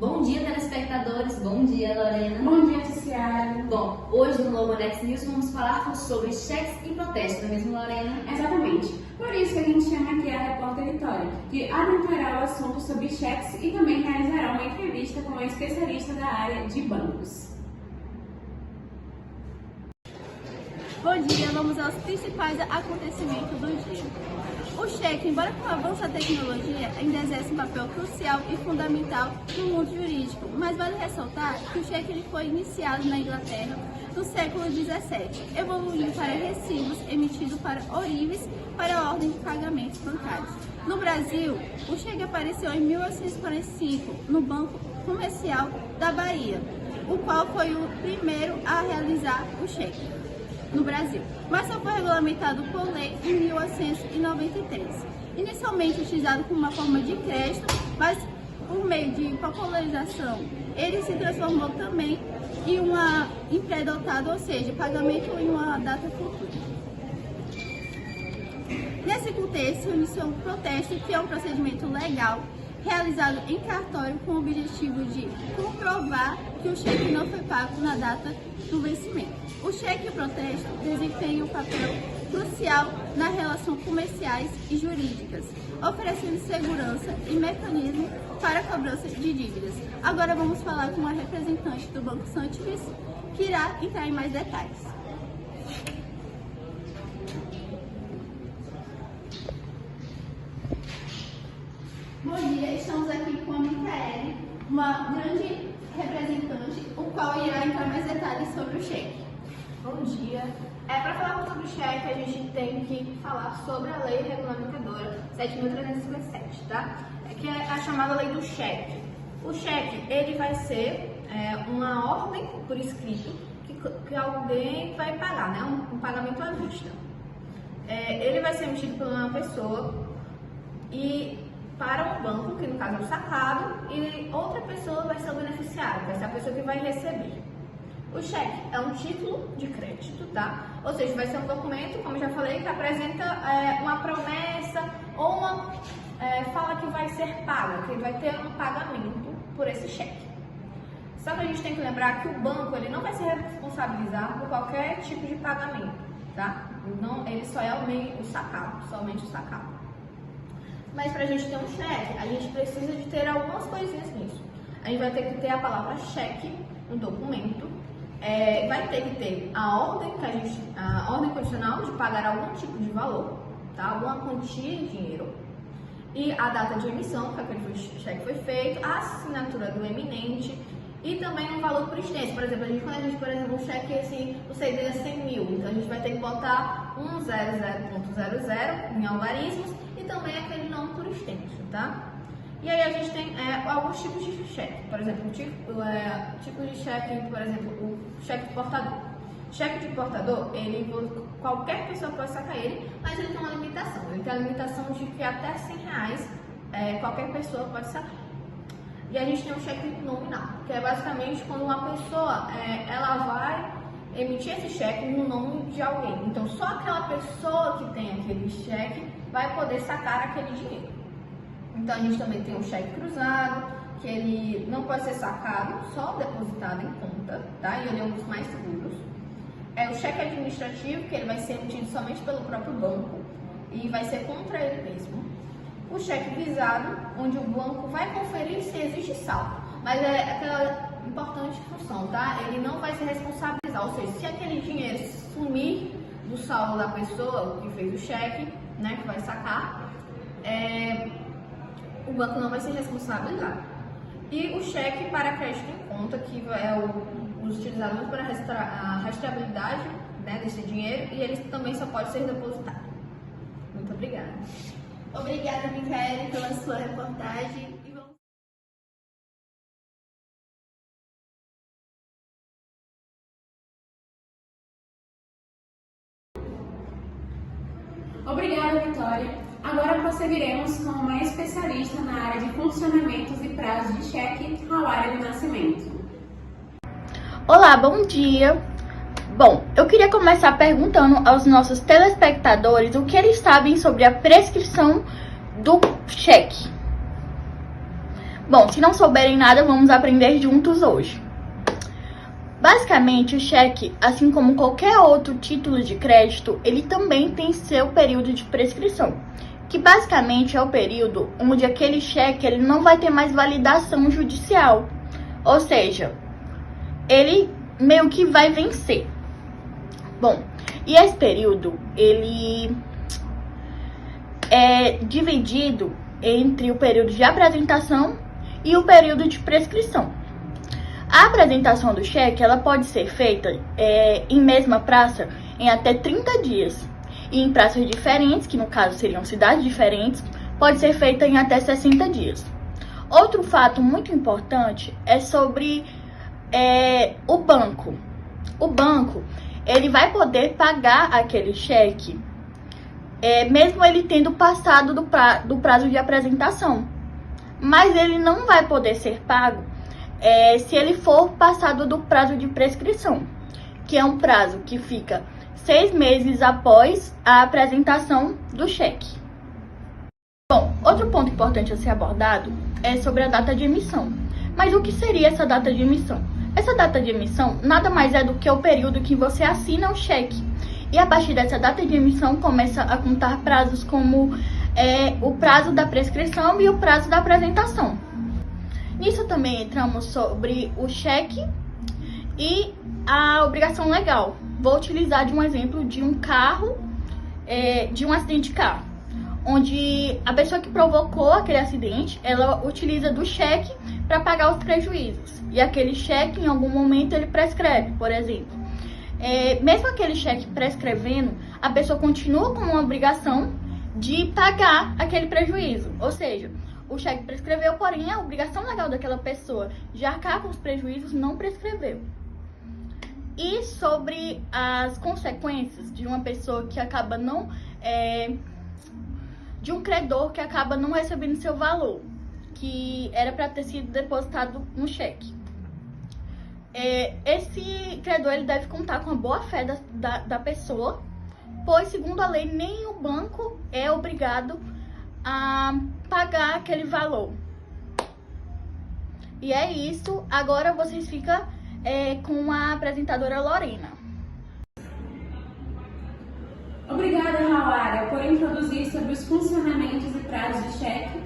Bom dia, telespectadores. Bom dia, Lorena. Bom dia, Ciciara. Bom, hoje no Lobo Next News vamos falar sobre cheques e protestos, não é mesmo, Lorena? Exatamente. Por isso que a gente chama aqui a repórter Vitória, que adentrará o assunto sobre cheques e também realizará uma entrevista com uma especialista da área de bancos. Bom dia, vamos aos principais acontecimentos do dia. O cheque, embora com o avanço da tecnologia, ainda exerce um papel crucial e fundamental no mundo jurídico, mas vale ressaltar que o cheque ele foi iniciado na Inglaterra no século XVII, evoluindo para recibos emitidos para ourives para a ordem de pagamentos bancários. No Brasil, o cheque apareceu em 1845 no Banco Comercial da Bahia, o qual foi o primeiro a realizar o cheque no Brasil, mas só foi regulamentado por lei em 1893. Inicialmente utilizado como uma forma de crédito, mas por meio de popularização, ele se transformou também em pré-dotado, ou seja, pagamento em uma data futura. Nesse contexto, iniciou um protesto, que é um procedimento legal realizado em cartório com o objetivo de comprovar que o cheque não foi pago na data do vencimento. O cheque e o protesto desempenham um papel crucial nas relações comerciais e jurídicas, oferecendo segurança e mecanismo para a cobrança de dívidas. Agora vamos falar com uma representante do Banco Santos, que irá entrar em mais detalhes. Bom dia, estamos aqui com a Micaele, uma grande representante, o qual irá entrar mais detalhes sobre o cheque. Bom dia. Para falar sobre o cheque, a gente tem que falar sobre a lei regulamentadora 7.357, tá? Que é a chamada lei do cheque. O cheque, ele vai ser uma ordem por escrito que alguém vai pagar, né? Um pagamento à vista. Ele vai ser emitido por uma pessoa e para um banco, que no caso é o sacado, e outra pessoa vai ser o beneficiário, vai ser a pessoa que vai receber. O cheque é um título de crédito, tá? Ou seja, vai ser um documento, como já falei, que apresenta uma promessa ou uma fala que vai ser paga, que vai ter um pagamento por esse cheque. Só que a gente tem que lembrar que o banco ele não vai se responsabilizar por qualquer tipo de pagamento, tá? Não, ele só é o sacado, somente o sacado. Mas para a gente ter um cheque, a gente precisa de ter algumas coisinhas nisso. A gente vai ter que ter a palavra cheque no documento, vai ter que ter a ordem condicional de pagar algum tipo de valor, tá? Alguma quantia de dinheiro, e a data de emissão, que aquele cheque foi feito, a assinatura do eminente e também um valor por extenso. Por exemplo, um cheque assim, o CDI é 100 mil, então a gente vai ter que botar 100.00 em algarismos e também aquele nome por extenso, tá? E aí a gente tem alguns tipos de cheque, por exemplo, tipo de cheque, por exemplo, o cheque de portador. Cheque de portador, qualquer pessoa pode sacar ele, mas ele tem uma limitação. Ele tem a limitação de que até R$100 qualquer pessoa pode sacar. E a gente tem um cheque nominal, que é basicamente quando uma pessoa ela vai emitir esse cheque no nome de alguém. Então só aquela pessoa que tem aquele cheque vai poder sacar aquele dinheiro. Então a gente também tem um cheque cruzado, que ele não pode ser sacado, só depositado em conta, tá? E ele é um dos mais seguros. O cheque administrativo, que ele vai ser emitido somente pelo próprio banco e vai ser contra ele mesmo. O cheque visado, onde o banco vai conferir se existe saldo, mas é aquela importante função, tá? Ele não vai se responsabilizar, ou seja, se aquele dinheiro sumir do saldo da pessoa que fez o cheque, né, que vai sacar, o banco não vai se responsabilizar. E o cheque para crédito em conta, que é os utilizados para a rastreabilidade, né, desse dinheiro, e ele também só pode ser depositado. Muito obrigada. Obrigada, Micaele, pela sua reportagem. Obrigada, Vitória. Agora prosseguiremos com uma especialista na área de funcionamentos e prazos de cheque, Rauária do Nascimento. Olá, bom dia. Bom, eu queria começar perguntando aos nossos telespectadores o que eles sabem sobre a prescrição do cheque. Bom, se não souberem nada, vamos aprender juntos hoje. Basicamente, o cheque, assim como qualquer outro título de crédito, ele também tem seu período de prescrição, que basicamente é o período onde aquele cheque ele não vai ter mais validação judicial, ou seja, ele meio que vai vencer. Bom, e esse período, ele é dividido entre o período de apresentação e o período de prescrição. A apresentação do cheque, ela pode ser feita em mesma praça em até 30 dias. E em praças diferentes, que no caso seriam cidades diferentes, pode ser feita em até 60 dias. Outro fato muito importante é sobre o banco. O banco, ele vai poder pagar aquele cheque, mesmo ele tendo passado do prazo de apresentação. Mas ele não vai poder ser pago se ele for passado do prazo de prescrição, que é um prazo que fica 6 meses após a apresentação do cheque. Bom, outro ponto importante a ser abordado é sobre a data de emissão. Mas o que seria essa data de emissão? Essa data de emissão nada mais é do que o período que você assina o cheque. E a partir dessa data de emissão começa a contar prazos como o prazo da prescrição e o prazo da apresentação. Nisso também entramos sobre o cheque e a obrigação legal. Vou utilizar de um exemplo de um carro, de um acidente de carro, onde a pessoa que provocou aquele acidente, ela utiliza do cheque para pagar os prejuízos. E aquele cheque, em algum momento, ele prescreve, por exemplo. Mesmo aquele cheque prescrevendo, a pessoa continua com uma obrigação de pagar aquele prejuízo. Ou seja, o cheque prescreveu, porém a obrigação legal daquela pessoa de arcar com os prejuízos não prescreveu. E sobre as consequências de uma pessoa que acaba não... de um credor que acaba não recebendo seu valor, que era para ter sido depositado no cheque. Esse credor ele deve contar com a boa-fé da pessoa, pois, segundo a lei, nem o banco é obrigado a pagar aquele valor. E é isso. Agora vocês ficam com a apresentadora Lorena. Obrigada, Rauara, por introduzir sobre os funcionamentos e prazos de cheque.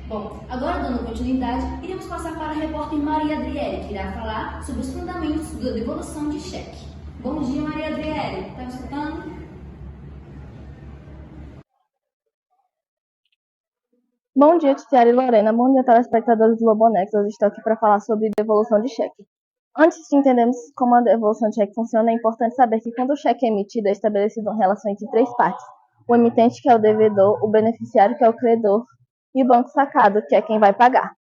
Bom, agora dando continuidade, iremos passar para a repórter Maria Adriele, que irá falar sobre os fundamentos da devolução de cheque. Bom dia, Maria Adriele. Está me escutando? Bom dia, Tiziara e Lorena. Bom dia, telespectadores do Lobonex. Hoje estou aqui para falar sobre devolução de cheque. Antes de entendermos como a devolução de cheque funciona, é importante saber que quando o cheque é emitido, é estabelecido uma relação entre 3 partes. O emitente, que é o devedor, o beneficiário, que é o credor, e o banco sacado, que é quem vai pagar.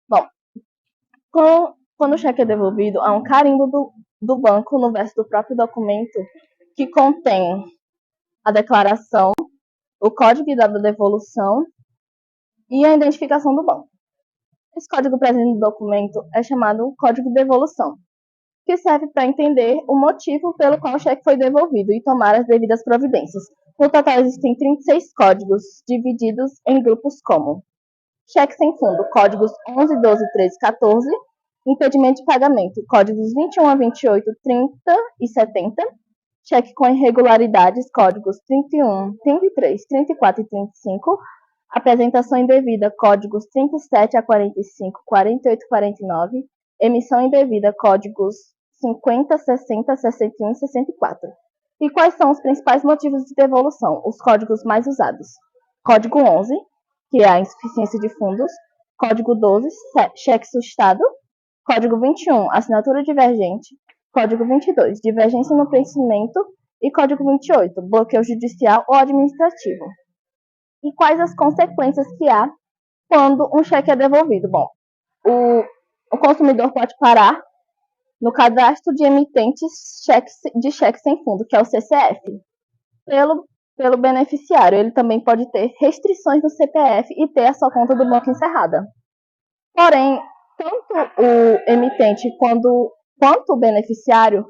Bom, quando o cheque é devolvido, há um carimbo do banco no verso do próprio documento que contém a declaração, o código da devolução e a identificação do banco. Esse código presente no documento é chamado Código de Devolução, que serve para entender o motivo pelo qual o cheque foi devolvido e tomar as devidas providências. No total existem 36 códigos, divididos em grupos como cheque sem fundo, códigos 11, 12, 13, 14, impedimento de pagamento, códigos 21 a 28, 30 e 70, cheque com irregularidades, códigos 31, 33, 34 e 35, apresentação indevida, códigos 37 a 45, 48 e 49, emissão indevida, códigos 50, 60, 61 e 64. E quais são os principais motivos de devolução? Os códigos mais usados. Código 11, que é a insuficiência de fundos. Código 12, cheque sustado. Código 21, assinatura divergente. Código 22, divergência no vencimento. E Código 28, bloqueio judicial ou administrativo. E quais as consequências que há quando um cheque é devolvido? Bom, o consumidor pode parar no cadastro de emitentes de cheque sem fundo, que é o CCF, pelo beneficiário. Ele também pode ter restrições no CPF e ter a sua conta do banco encerrada. Porém, tanto o emitente quanto o beneficiário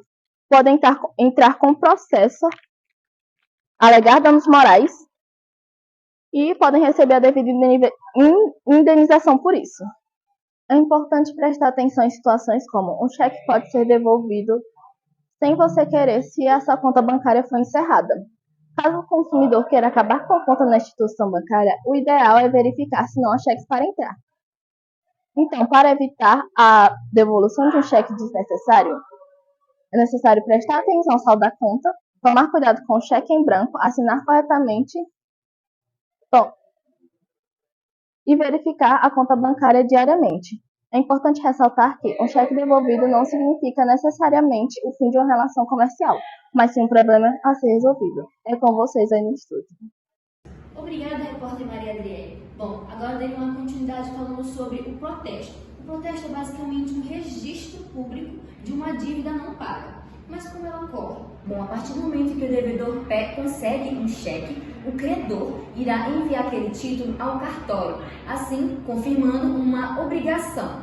podem entrar com processo, alegar danos morais e podem receber a devida indenização por isso. É importante prestar atenção em situações como um cheque pode ser devolvido sem você querer se a sua conta bancária foi encerrada. Caso o consumidor queira acabar com a conta na instituição bancária, o ideal é verificar se não há cheques para entrar. Então, para evitar a devolução de um cheque desnecessário, é necessário prestar atenção ao saldo da conta, tomar cuidado com o cheque em branco, assinar corretamente e verificar a conta bancária diariamente. É importante ressaltar que um cheque devolvido não significa necessariamente o fim de uma relação comercial, mas sim um problema a ser resolvido. É com vocês aí no estúdio. Obrigada, repórter Maria Adriele. Bom, agora dei uma continuidade falando sobre o protesto. O protesto é basicamente um registro público de uma dívida não paga. Mas como ela ocorre? Bom, a partir do momento que o devedor consegue um cheque, o credor irá enviar aquele título ao cartório, assim confirmando uma obrigação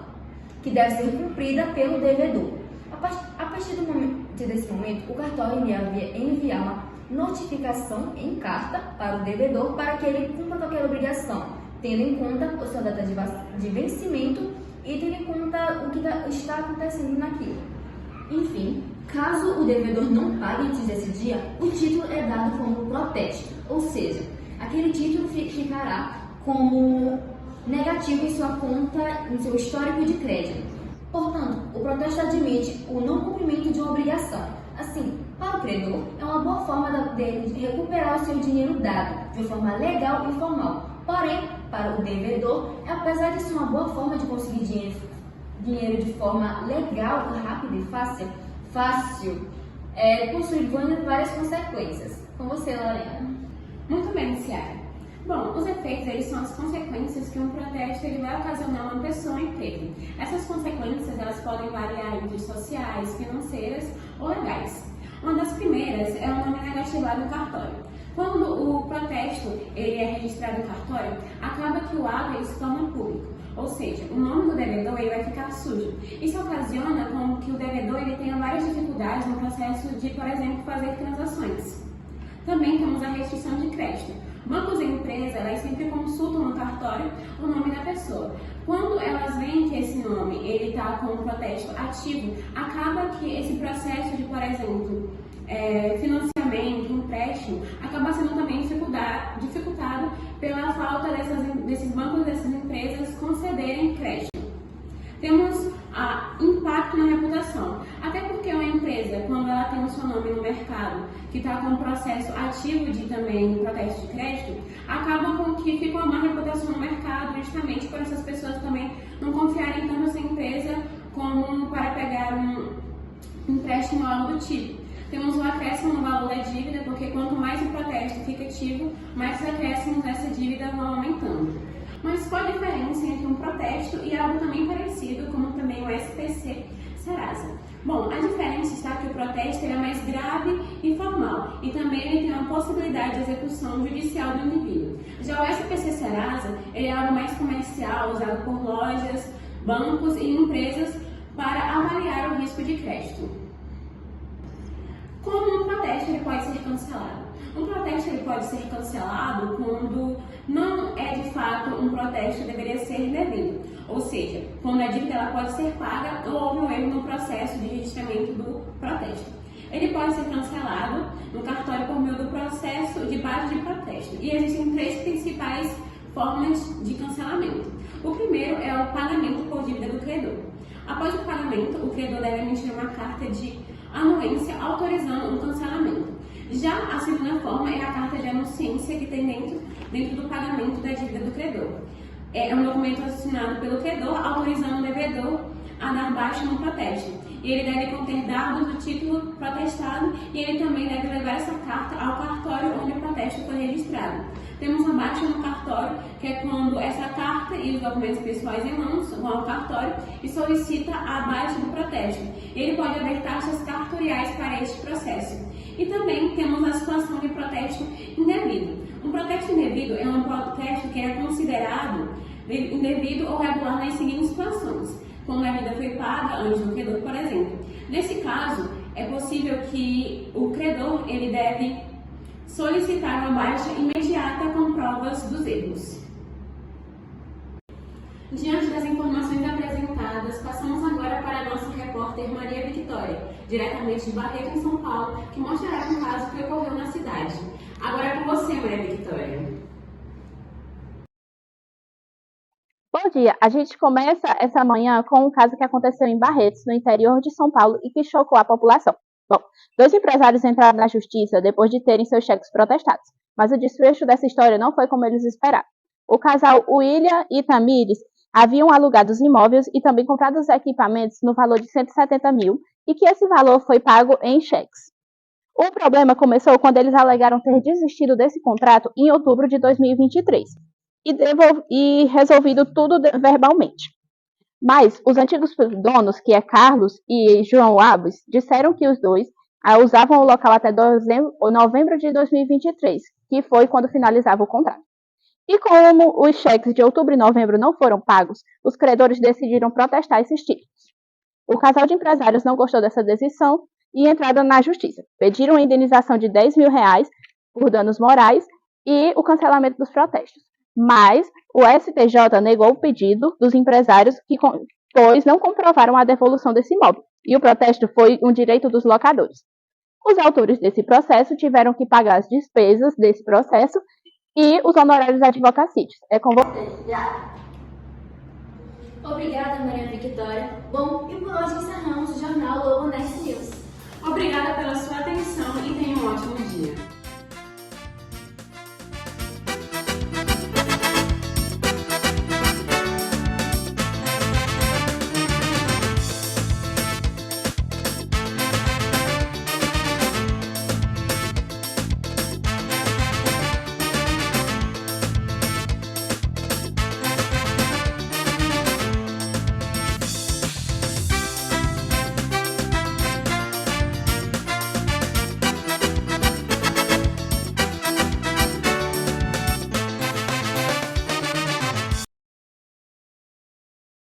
que deve ser cumprida pelo devedor. A partir desse momento, o cartório irá enviar uma notificação em carta para o devedor para que ele cumpra com aquela obrigação, tendo em conta a sua data de vencimento e tendo em conta o que está acontecendo naquilo. Enfim, caso o devedor não pague antes desse dia, o título é dado como protesto, ou seja, aquele título ficará como negativo em sua conta, em seu histórico de crédito. Portanto, o protesto admite o não cumprimento de uma obrigação. Assim, para o credor, é uma boa forma dele de recuperar o seu dinheiro dado, de forma legal e formal. Porém, para o devedor, apesar de ser uma boa forma de conseguir dinheiro de forma legal, rápida e fácil, possui várias consequências. Com você, Lorena. Muito bem, Ciara. Bom, os efeitos eles são as consequências que um protesto ele vai ocasionar a uma pessoa ou emprego. Essas consequências elas podem variar entre sociais, financeiras ou legais. Uma das primeiras é o nome negativado no cartório. Quando o protesto ele é registrado no cartório, acaba que o ato ele se torna público. Ou seja, o nome do devedor ele vai ficar sujo. Isso ocasiona com que o devedor ele tenha várias dificuldades no processo de, por exemplo, fazer transações. Também temos a restrição de crédito. Bancos e empresas elas sempre consultam no cartório o nome da pessoa. Quando elas veem que esse nome ele está com um protesto ativo, acaba que esse processo de, por exemplo, financiamento, empréstimo, acaba sendo também dificultado pela falta desses bancos, dessas empresas concederem crédito. Temos impacto na reputação, até porque uma empresa, quando ela tem o seu nome no mercado, que está com um processo ativo de também protesto de crédito, acaba com que fica uma má reputação no mercado, justamente por essas pessoas também não confiarem tanto nessa empresa como para pegar um empréstimo ou algo do tipo. Temos um acréscimo no valor da dívida, porque quanto mais o protesto fica ativo, mais os acréscimos dessa dívida vão aumentando. Mas qual a diferença entre um protesto e algo também parecido, como também o SPC Serasa? Bom, a diferença está que o protesto é mais grave e formal, e também ele tem uma possibilidade de execução judicial do indivíduo. Já o SPC Serasa ele é algo mais comercial, usado por lojas, bancos e empresas para avaliar o risco de crédito. Como um protesto ele pode ser cancelado? Um protesto ele pode ser cancelado quando não é de fato um protesto que deveria ser devido, ou seja, quando a dívida ela pode ser paga ou houve um erro no processo de registramento do protesto. Ele pode ser cancelado no cartório por meio do processo de base de protesto, e existem três principais formas de cancelamento. O primeiro é o pagamento por dívida do credor. Após o pagamento, o credor deve emitir uma carta de anuência autorizando o cancelamento. Já a segunda forma é a carta de anuência que tem dentro do pagamento da dívida do credor. É um documento assinado pelo credor autorizando o devedor a dar baixa no protesto. E ele deve conter dados do título protestado e ele também deve levar essa carta ao cartório onde o protesto foi registrado. Temos a baixa no cartório, que é quando essa carta e os documentos pessoais em mãos vão ao cartório e solicita a baixa do protesto. Ele pode haver taxas cartoriais para este processo. E também temos a situação de protesto indevido. Um protesto indevido é um protesto que é considerado indevido ou regular nas seguintes situações. Quando a dívida foi paga antes do credor, por exemplo. Nesse caso, é possível que o credor ele deve solicitaram a baixa imediata com provas dos erros. Diante das informações apresentadas, passamos agora para a nossa repórter Maria Victória, diretamente de Barreto, em São Paulo, que mostrará um caso que ocorreu na cidade. Agora é com você, Maria Victória. Bom dia, a gente começa essa manhã com um caso que aconteceu em Barretos, no interior de São Paulo, e que chocou a população. Bom, 2 empresários entraram na justiça depois de terem seus cheques protestados, mas o desfecho dessa história não foi como eles esperavam. O casal William e Tamires haviam alugado os imóveis e também comprado os equipamentos no valor de 170 mil, e que esse valor foi pago em cheques. O problema começou quando eles alegaram ter desistido desse contrato em outubro de 2023 e resolvido tudo verbalmente. Mas os antigos donos, que é Carlos e João Alves, disseram que os dois usavam o local até novembro de 2023, que foi quando finalizava o contrato. E como os cheques de outubro e novembro não foram pagos, os credores decidiram protestar esses títulos. O casal de empresários não gostou dessa decisão e entraram na justiça. Pediram a indenização de 10 mil reais por danos morais e o cancelamento dos protestos. Mas o STJ negou o pedido dos empresários, pois não comprovaram a devolução desse imóvel, e o protesto foi um direito dos locadores. Os autores desse processo tiveram que pagar as despesas desse processo e os honorários advocacídeos. É com vocês. Obrigada, Maria Victória. Bom, e por hoje encerramos o Jornal Lobo Next News. Obrigada pela sua atenção e tenha um ótimo dia.